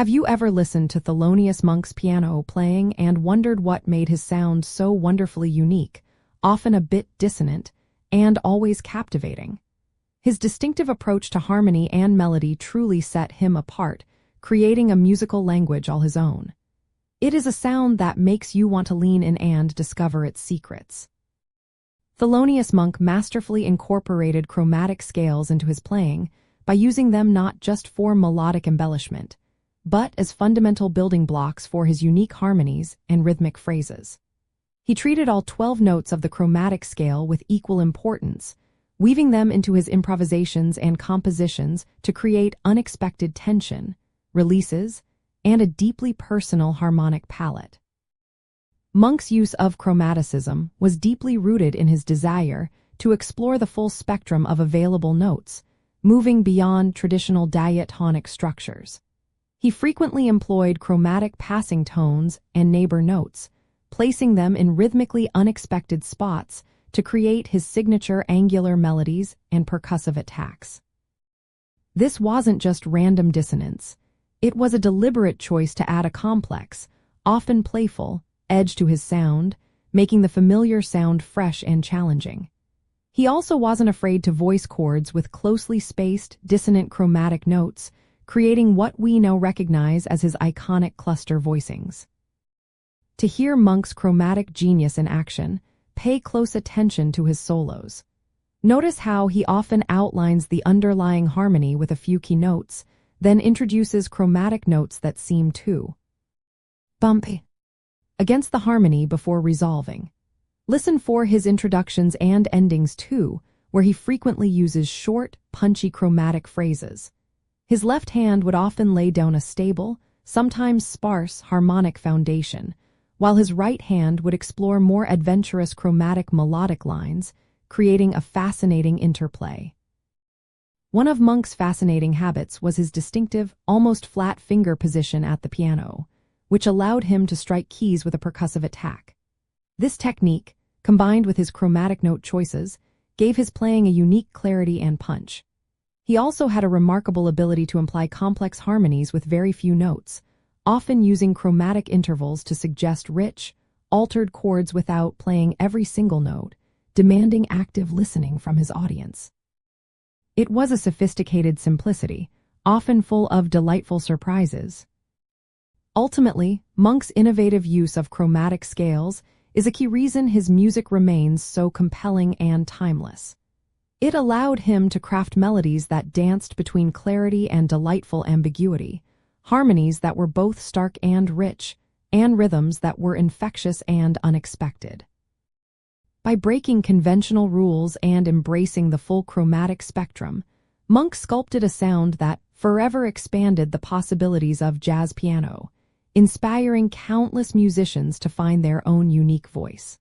Have you ever listened to Thelonious Monk's piano playing and wondered what made his sound so wonderfully unique, often a bit dissonant, and always captivating? His distinctive approach to harmony and melody truly set him apart, creating a musical language all his own. It is a sound that makes you want to lean in and discover its secrets. Thelonious Monk masterfully incorporated chromatic scales into his playing by using them not just for melodic embellishment, but as fundamental building blocks for his unique harmonies and rhythmic phrases. He treated all 12 notes of the chromatic scale with equal importance, weaving them into his improvisations and compositions to create unexpected tension, releases, and a deeply personal harmonic palette. Monk's use of chromaticism was deeply rooted in his desire to explore the full spectrum of available notes, moving beyond traditional diatonic structures. He frequently employed chromatic passing tones and neighbor notes, placing them in rhythmically unexpected spots to create his signature angular melodies and percussive attacks. This wasn't just random dissonance. It was a deliberate choice to add a complex, often playful, edge to his sound, making the familiar sound fresh and challenging. He also wasn't afraid to voice chords with closely spaced, dissonant chromatic notes, creating what we now recognize as his iconic cluster voicings. To hear Monk's chromatic genius in action, pay close attention to his solos. Notice how he often outlines the underlying harmony with a few key notes, then introduces chromatic notes that seem too bumpy against the harmony before resolving. Listen for his introductions and endings too, where he frequently uses short, punchy chromatic phrases. His left hand would often lay down a stable, sometimes sparse, harmonic foundation, while his right hand would explore more adventurous chromatic melodic lines, creating a fascinating interplay. One of Monk's fascinating habits was his distinctive, almost flat finger position at the piano, which allowed him to strike keys with a percussive attack. This technique, combined with his chromatic note choices, gave his playing a unique clarity and punch. He also had a remarkable ability to imply complex harmonies with very few notes, often using chromatic intervals to suggest rich, altered chords without playing every single note, demanding active listening from his audience. It was a sophisticated simplicity, often full of delightful surprises. Ultimately, Monk's innovative use of chromatic scales is a key reason his music remains so compelling and timeless. It allowed him to craft melodies that danced between clarity and delightful ambiguity, harmonies that were both stark and rich, and rhythms that were infectious and unexpected. By breaking conventional rules and embracing the full chromatic spectrum, Monk sculpted a sound that forever expanded the possibilities of jazz piano, inspiring countless musicians to find their own unique voice.